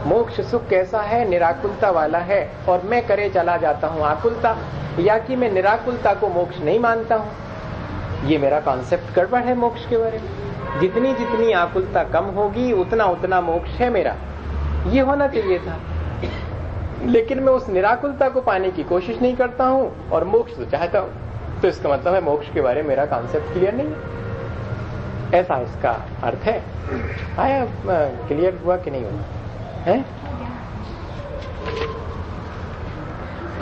मोक्ष सुख कैसा है? निराकुलता वाला है, और मैं करे चला जाता हूं आकुलता, या कि मैं निराकुलता को मोक्ष नहीं मानता हूं। ये मेरा कॉन्सेप्ट गड़बड़ है मोक्ष के बारे में। जितनी जितनी आकुलता कम होगी उतना उतना मोक्ष है मेरा, ये होना चाहिए था। लेकिन मैं उस निराकुलता को पाने की कोशिश नहीं करता हूं और मोक्ष तो चाहता हूं, तो इसका मतलब है मोक्ष के बारे में मेरा कॉन्सेप्ट क्लियर नहीं है। ऐसा इसका अर्थ है। आया क्लियर हुआ कि नहीं हुआ है?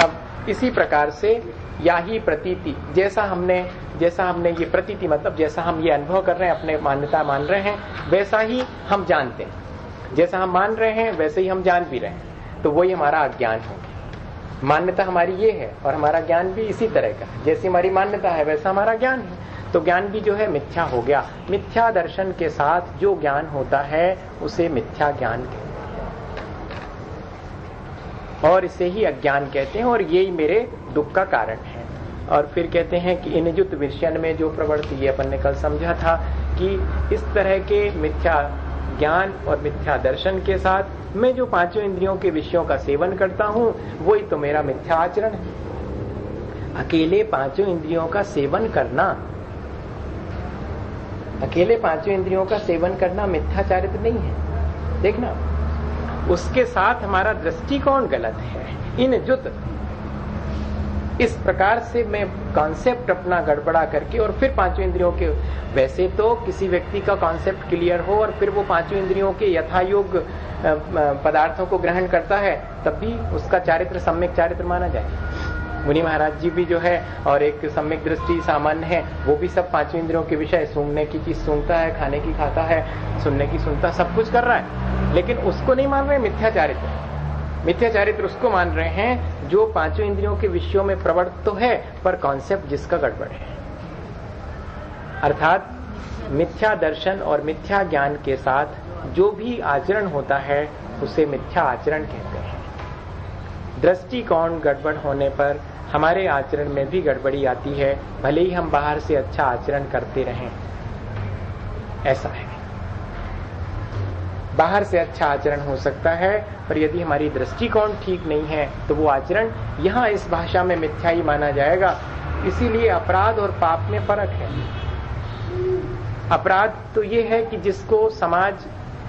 अब इसी प्रकार से या ही प्रतीति, जैसा हमने ये प्रतीति मतलब जैसा हम ये अनुभव कर रहे हैं, अपने मान्यता मान रहे हैं, वैसा ही हम जानते हैं। जैसा हम मान रहे हैं वैसे ही हम जान भी रहे हैं, तो वही हमारा अज्ञान होगा। मान्यता हमारी ये है और हमारा ज्ञान भी इसी तरह का है। जैसी हमारी मान्यता है वैसा हमारा ज्ञान है, तो ज्ञान भी जो है मिथ्या हो गया। मिथ्या दर्शन के साथ जो ज्ञान होता है उसे मिथ्या ज्ञान कहते हैं, और इसे ही अज्ञान कहते हैं, और यही मेरे दुख का कारण है। और फिर कहते हैं कि इनजुत विषयन में जो प्रवृत्ति, ये अपन ने कल समझा था कि इस तरह के मिथ्या ज्ञान और मिथ्या दर्शन के साथ मैं जो पांचों इंद्रियों के विषयों का सेवन करता हूं वही तो मेरा मिथ्या आचरण है। अकेले पांचों इंद्रियों का सेवन करना, अकेले पांचों इंद्रियों का सेवन करना मिथ्या चारित्र नहीं है। देखना, उसके साथ हमारा दृष्टिकोण गलत है। इन जुत, इस प्रकार से मैं कॉन्सेप्ट अपना गड़बड़ा करके और फिर पांचों इंद्रियों के, वैसे तो किसी व्यक्ति का कॉन्सेप्ट क्लियर हो और फिर वो पांचों इंद्रियों के यथायोग पदार्थों को ग्रहण करता है, तब भी उसका चारित्र सम्यक चारित्र माना जाए। मुनि महाराज जी भी जो है, और एक सम्यक दृष्टि सामान्य है, वो भी सब पांचों इंद्रियों के विषय, सूंघने की चीज सूंघता है, खाने की खाता है, सुनने की सुनता, सब कुछ कर रहा है, लेकिन उसको नहीं मान रहे मिथ्या चारित्र। मिथ्या चारित्र उसको मान रहे हैं जो पांचों इंद्रियों के विषयों में प्रवृत्त तो है, पर कॉन्सेप्ट जिसका गड़बड़ है। अर्थात मिथ्या दर्शन और मिथ्या ज्ञान के साथ जो भी आचरण होता है उसे मिथ्या आचरण कहते हैं। दृष्टिकोण गड़बड़ होने पर हमारे आचरण में भी गड़बड़ी आती है, भले ही हम बाहर से अच्छा आचरण करते रहें। ऐसा है, बाहर से अच्छा आचरण हो सकता है, पर यदि हमारी दृष्टिकोण ठीक नहीं है तो वो आचरण यहाँ इस भाषा में मिथ्या ही माना जाएगा। इसीलिए अपराध और पाप में फर्क है। अपराध तो ये है कि जिसको समाज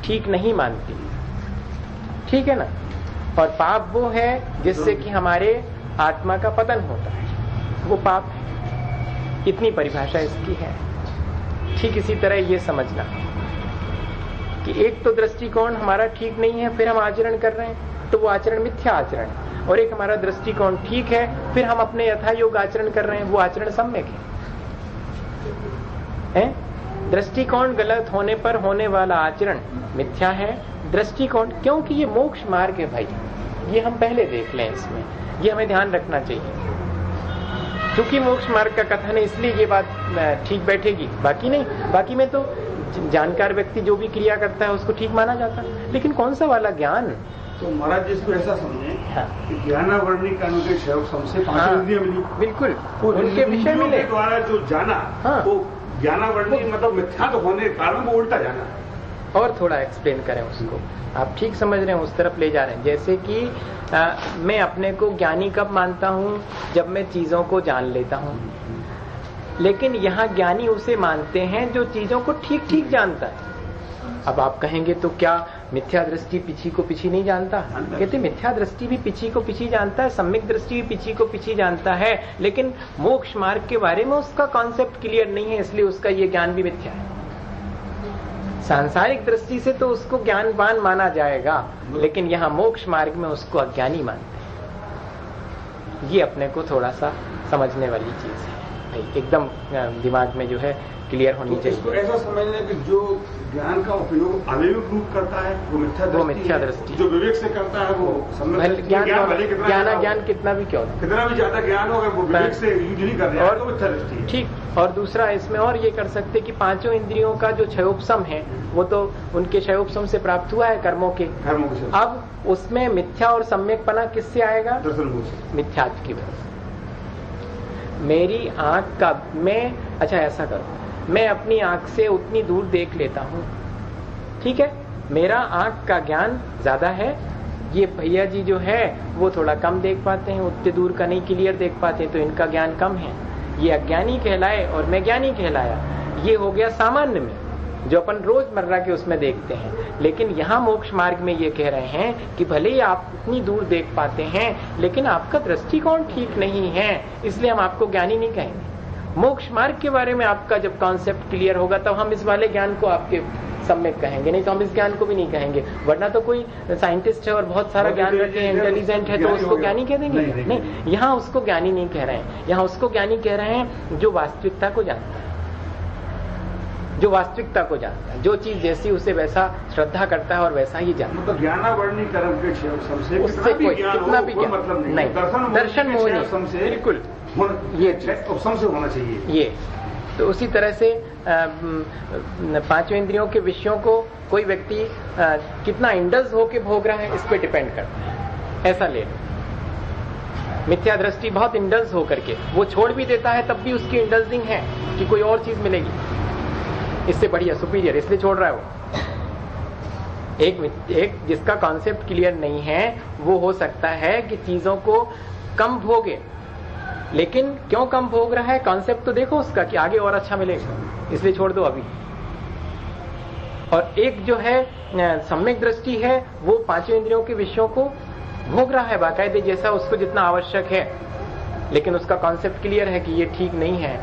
ठीक नहीं मानती, ठीक है ना, और पाप वो है जिससे कि हमारे आत्मा का पतन होता है, वो पाप है। इतनी परिभाषा इसकी है। ठीक इसी तरह ये समझना कि एक तो दृष्टिकोण हमारा ठीक नहीं है, फिर हम आचरण कर रहे हैं, तो वो आचरण मिथ्या आचरण, और एक हमारा दृष्टिकोण ठीक है, फिर हम अपने यथायोग आचरण कर रहे हैं, वो आचरण सम्यक है। दृष्टिकोण गलत होने पर होने वाला आचरण मिथ्या है। दृष्टिकोण, क्योंकि ये मोक्ष मार्ग है भाई, ये हम पहले देख लें, इसमें ये हमें ध्यान रखना चाहिए। क्योंकि मोक्ष मार्ग का कथन है इसलिए ये बात ठीक बैठेगी, बाकी नहीं। बाकी में तो जानकार व्यक्ति जो भी क्रिया करता है उसको ठीक माना जाता है, लेकिन कौन सा वाला ज्ञान? तो महाराज जी इसको ऐसा समझे कि ज्ञानावरणी का सबसे पांच इंद्रियां मिली, बिल्कुल उनके विषय मिले, द्वारा जो जाना वो ज्ञानावरणी मतलब मिथ्या तो होने के कारण वो उल्टा जाना। और थोड़ा एक्सप्लेन करें उसको, आप ठीक समझ रहे हैं, उस तरफ ले जा रहे हैं। जैसे कि मैं अपने को ज्ञानी कब मानता हूं? जब मैं चीजों को जान लेता हूं। लेकिन यहाँ ज्ञानी उसे मानते हैं जो चीजों को ठीक ठीक जानता है। अब आप कहेंगे तो क्या मिथ्या दृष्टि पिछी को पिछी नहीं जानता? कहते मिथ्या दृष्टि भी पिछी को पिछी जानता है, सम्यक दृष्टि भी पिछी को पिछी जानता है, लेकिन मोक्ष मार्ग के बारे में उसका कॉन्सेप्ट क्लियर नहीं है, इसलिए उसका ये ज्ञान भी मिथ्या है। सांसारिक दृष्टि से तो उसको ज्ञानवान माना जाएगा, लेकिन यहाँ मोक्ष मार्ग में उसको अज्ञानी मानते हैं। ये अपने को थोड़ा सा समझने वाली चीज है भाई, एकदम दिमाग में जो है क्लियर होनी चाहिए। इसको ऐसा समझना कि जो ज्ञान का उपयोग अवैविक रूप करता है वो मिथ्या दृष्टि, जो विवेक से करता है वो ज्ञान कितना भी क्यों, कितना भी ज्यादा ज्ञान हो, अगर वो विवेक से यूज नहीं कर रहा है तो मिथ्या दृष्टि है। ठीक। और दूसरा इसमें और ये कर सकते कि पांचों इंद्रियों का जो क्षयोपशम है वो तो उनके क्षयोपशम से प्राप्त हुआ है कर्मों के। अब उसमें मिथ्या और सम्यकपना किससे आएगा? मिथ्यात्व की वजह से। मेरी आंख का मैं, अच्छा ऐसा करो, मैं अपनी आंख से उतनी दूर देख लेता हूं, ठीक है, मेरा आंख का ज्ञान ज्यादा है, ये भैया जी जो है वो थोड़ा कम देख पाते हैं, उतने दूर का नहीं क्लियर देख पाते, तो इनका ज्ञान कम है, ये अज्ञानी कहलाए और मैं ज्ञानी कहलाया। ये हो गया सामान्य में, जो अपन रोजमर्रा के उसमें देखते हैं। लेकिन यहाँ मोक्ष मार्ग में ये कह रहे हैं कि भले ही आप इतनी दूर देख पाते हैं, लेकिन आपका दृष्टिकोण ठीक नहीं है, इसलिए हम आपको ज्ञानी नहीं कहेंगे। मोक्ष मार्ग के बारे में आपका जब कॉन्सेप्ट क्लियर होगा तब हम इस वाले ज्ञान को आपके सम्यक कहेंगे, नहीं तो हम इस ज्ञान को भी नहीं कहेंगे। वरना तो कोई साइंटिस्ट है और बहुत सारा ज्ञान रखे हैं, इंटेलिजेंट है, तो उसको ज्ञानी कह देंगे? नहीं, यहाँ उसको ज्ञानी नहीं कह रहे हैं, यहाँ उसको ज्ञानी कह रहे हैं जो वास्तविकता को जानता है, जो वास्तविकता को जानता है, जो चीज जैसी उसे वैसा श्रद्धा करता है और वैसा ही जानता है। मतलब ज्ञानावर्णी कर्म के सबसे उससे कोई कितना भी ज्ञान मतलब नहीं, दर्शन मोहनी बिल्कुल ये सबसे होना चाहिए ये। तो उसी तरह से पांचों इंद्रियों के विषयों को कोई व्यक्ति कितना इंडल्ज होके भोग रहा है इस पे डिपेंड करता है। ऐसा ले लो, मिथ्या दृष्टि बहुत इंडल्ज होकर के वो छोड़ भी देता है, तब भी उसकी इंडल्जिंग है कि कोई और चीज मिलेगी इससे बढ़िया, सुपीरियर, इसलिए छोड़ रहा है वो। एक जिसका कॉन्सेप्ट क्लियर नहीं है वो हो सकता है कि चीजों को कम भोगे, लेकिन क्यों कम भोग रहा है, कॉन्सेप्ट तो देखो उसका कि आगे और अच्छा मिलेगा, इसलिए छोड़ दो अभी। और एक जो है सम्यक दृष्टि है, वो पांचों इंद्रियों के विषयों को भोग रहा है बाकायदे, जैसा उसको जितना आवश्यक है, लेकिन उसका कॉन्सेप्ट क्लियर है कि ये ठीक नहीं है,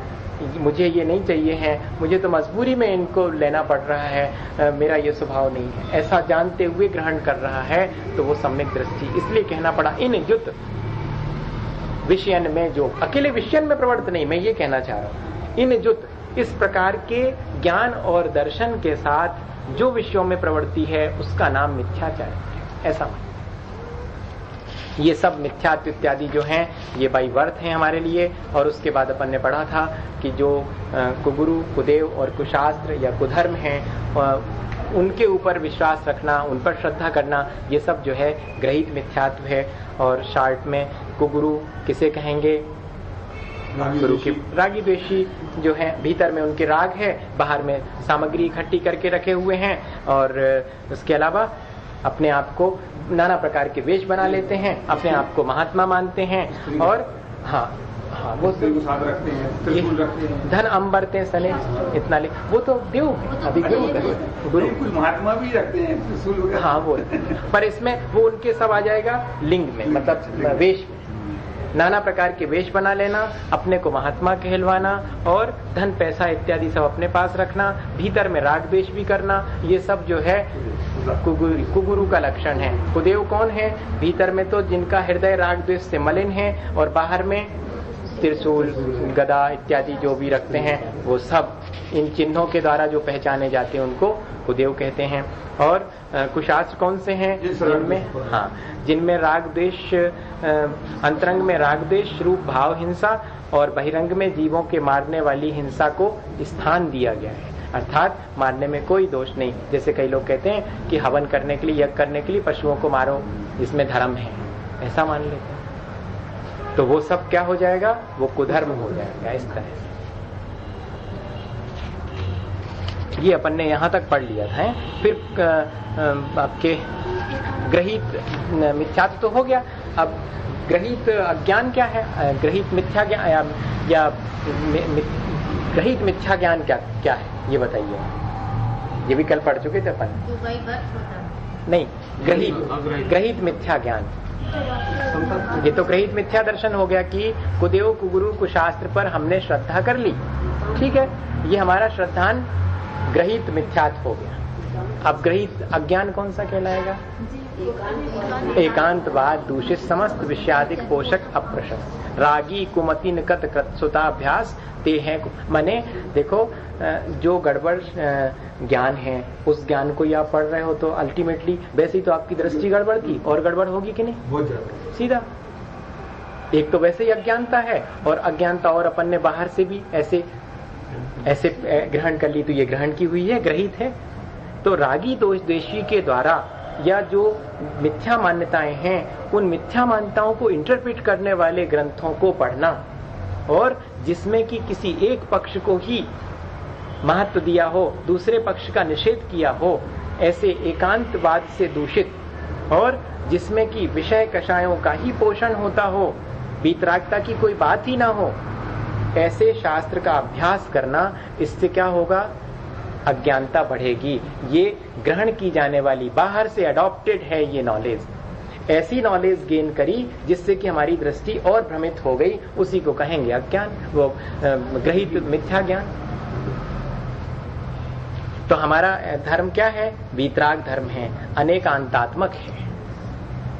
मुझे ये नहीं चाहिए है, मुझे तो मजबूरी में इनको लेना पड़ रहा है, मेरा ये स्वभाव नहीं है, ऐसा जानते हुए ग्रहण कर रहा है, तो वो सम्यक दृष्टि। इसलिए कहना पड़ा इन युत विषयन में, जो अकेले विषयन में प्रवृत्त नहीं, मैं ये कहना चाह रहा हूं, इन जुत इस प्रकार के ज्ञान और दर्शन के साथ जो विषयों में प्रवृत्ति है उसका नाम मिथ्याचार है। ऐसा ये सब मिथ्यात्व इत्यादि जो हैं ये बाई वर्थ हैं हमारे लिए। और उसके बाद अपन ने पढ़ा था कि जो कुगुरु, कुदेव और कुशास्त्र या कुधर्म हैं, उनके ऊपर विश्वास रखना, उन पर श्रद्धा करना, ये सब जो है ग्रहित मिथ्यात्व है। और शार्ट में कुगुरु किसे कहेंगे? गुरु की रागी द्वेषी जो है, भीतर में उनके राग है, बाहर में सामग्री इकट्ठी करके रखे हुए हैं, और उसके अलावा अपने आप को नाना प्रकार के वेश बना लेते हैं, अपने आप को महात्मा मानते हैं, और हाँ वो रखते हैं, त्रिशूल रखते हैं, धन अंबरते सने इतना ले, वो तो देव है, अभी देव है, गुरु कुछ महात्मा भी रखते हैं त्रिशूल। हाँ वो, पर इसमें वो उनके सब आ जाएगा लिंग में, मतलब वेश में, नाना प्रकार के वेश बना लेना, अपने को महात्मा कहलवाना, और धन पैसा इत्यादि सब अपने पास रखना, भीतर में राग द्वेष भी करना, ये सब जो है कुगुरु का लक्षण है। कुदेव कौन है? भीतर में तो जिनका हृदय राग द्वेष से मलिन है, और बाहर में त्रिशूल, गदा इत्यादि जो भी रखते हैं, वो सब इन चिन्हों के द्वारा जो पहचाने जाते हैं उनको कुदेव कहते हैं। और कुशास्त्र कौन से हैं? जिनमें राग द्वेष, अंतरंग में राग द्वेष रूप भाव हिंसा, और बहिरंग में जीवों के मारने वाली हिंसा को स्थान दिया गया है, अर्थात मारने में कोई दोष नहीं। जैसे कई लोग कहते हैं कि हवन करने के लिए, यज्ञ करने के लिए पशुओं को मारो, इसमें धर्म है, ऐसा मान लेते हैं, तो वो सब क्या हो जाएगा? वो कुधर्म हो जाएगा। इस तरह से ये अपन ने यहाँ तक पढ़ लिया था। फिर आपके ग्रहित मिथ्यात्व तो हो गया, अब ग्रहित अज्ञान क्या है? ग्रहित मिथ्या ज्ञान या ग्रहित मिथ्या ज्ञान क्या है, ये बताइए। ये भी कल पढ़ चुके थे अपन। नहीं, ग्रहित मिथ्या ज्ञान, ये तो ग्रहित मिथ्या दर्शन हो गया कि कुदेव, कुगुरु, कुशास्त्र पर हमने श्रद्धा कर ली, ठीक है, ये हमारा श्रद्धान ग्रहित मिथ्यात्व हो गया। अब ग्रहित अज्ञान कौन सा कहलाएगा? एकांतवाद दूषित समस्त विषयादिक पोषक अप्रशस्त रागी कुमति निकट कृतसुताभ्यास ते हैं। माने देखो, जो गड़बड़ ज्ञान है उस ज्ञान को आप पढ़ रहे हो तो अल्टीमेटली वैसे ही तो आपकी दृष्टि गड़बड़ थी, और गड़बड़ होगी कि नहीं? सीधा एक तो वैसे ही अज्ञानता है, और अज्ञानता और अपन ने बाहर से भी ऐसे ग्रहण कर ली, तो ये ग्रहण की हुई है, ग्रहित है। तो रागी दोष द्वेषी के द्वारा या जो मिथ्या मान्यताएं हैं, उन मिथ्या मान्यताओं को इंटरप्रेट करने वाले ग्रंथों को पढ़ना, और जिसमें कि किसी एक पक्ष को ही महत्व दिया हो, दूसरे पक्ष का निषेध किया हो, ऐसे एकांतवाद से दूषित और जिसमें कि विषय कषायों का ही पोषण होता हो, वीतरागता की कोई बात ही ना हो, ऐसे शास्त्र का अभ्यास करना, इससे क्या होगा? अज्ञानता बढ़ेगी। ये ग्रहण की जाने वाली, बाहर से अडॉप्टेड है ये नॉलेज। ऐसी नॉलेज गेन करी जिससे कि हमारी दृष्टि और भ्रमित हो गई, उसी को कहेंगे अज्ञान, वो ग्रहित मिथ्या ज्ञान। तो हमारा धर्म क्या है? वीतराग धर्म है, अनेकांतात्मक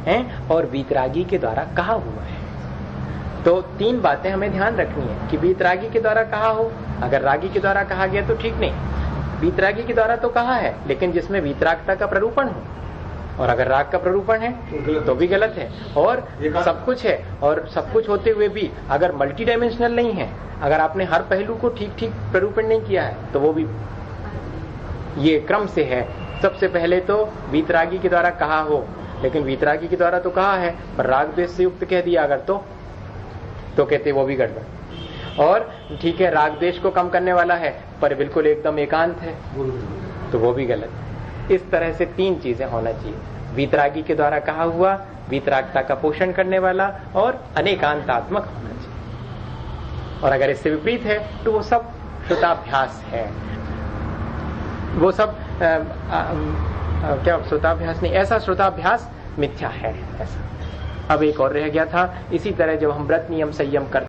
है और वीतरागी के द्वारा कहा हुआ है। तो 3 बातें हमें ध्यान रखनी है कि वीतरागी के द्वारा कहा हो। अगर रागी के द्वारा कहा गया तो ठीक नहीं, वीतरागी के द्वारा तो कहा है, लेकिन जिसमें वीतरागता का प्ररूपण हो, और अगर राग का प्ररूपण है तो भी गलत है। और सब कुछ है, और सब कुछ होते हुए भी अगर मल्टी डायमेंशनल नहीं है, अगर आपने हर पहलू को ठीक ठीक प्ररूपण नहीं किया है, तो वो भी ये क्रम से है। सबसे पहले तो वीतरागी के द्वारा कहा हो, लेकिन वीतरागी के द्वारा तो कहा है, पर राग द्वेष से युक्त कह दिया अगर तो कहते वो भी गड़बड़। और ठीक है, राग द्वेष को कम करने वाला है, पर बिल्कुल एकदम एकांत है, तो वो भी गलत है। इस तरह से 3 चीजें होना चाहिए: वीतरागी के द्वारा कहा हुआ, वीतरागता का पोषण करने वाला, और अनेकांतात्मक होना चाहिए। और अगर इससे विपरीत है तो वो सब श्रुताभ्यास है, वो सब क्या श्रुताभ्यास नहीं, ऐसा श्रुताभ्यास मिथ्या है। ऐसा अब एक और रह गया था, इसी तरह जब हम व्रत नियम संयम करते